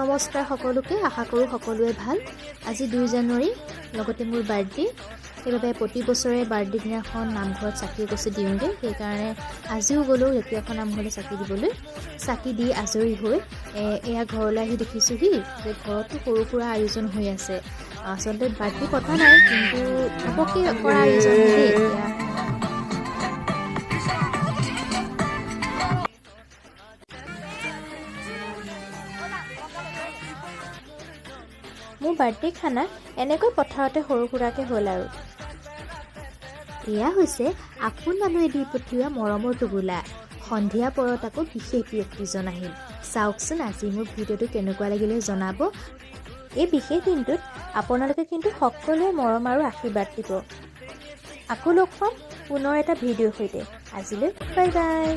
নমস্কাৰ সকলোকে, আশা কৰোঁ সকলোৱে ভাল। আজি 2 জানুৱাৰী, লগতে মোৰ বাৰ্থডে। সেইবাবে প্ৰতি বছৰে বাৰ্থডে দিনাখন নামঘৰত চাকি এগছি দিওঁগৈ। সেইকাৰণে আজিও গ'লোঁ ঢেকীয়াখোৱা নামঘৰলৈ চাকি দিবলৈ। চাকি দি আজৰি হৈ এয়া ঘৰলৈ আহি দেখিছোঁহি যে ঘৰতো সৰু সুৰা আয়োজন হৈ আছে। আচলতে বাৰ্থডে পতা নাই, কিন্তু ঘপককৈ কৰা আয়োজন দেই। এতিয়া মোৰ বাৰ্থডে খানা এনেকৈ পথাৰতে সৰু সুৰাকৈ হ'ল আৰু। এয়া হৈছে আপোন মানুহে দি পঠিওৱা মৰমৰ টোপোলা। সন্ধিয়া পৰত আকৌ বিশেষ ব্যক্তিজন আহিল। চাওকচোন আজি মোৰ ভিডিঅ'টো কেনেকুৱা লাগিলে জনাব। এই বিশেষ দিনটোত আপোনালোকে কিন্তু সকলোৱে মৰম আৰু আশীৰ্বাদ দিব। আকৌ লগ পাম পুনৰ এটা ভিডিঅ'ৰ সৈতে। আজিলৈ বাই বাই।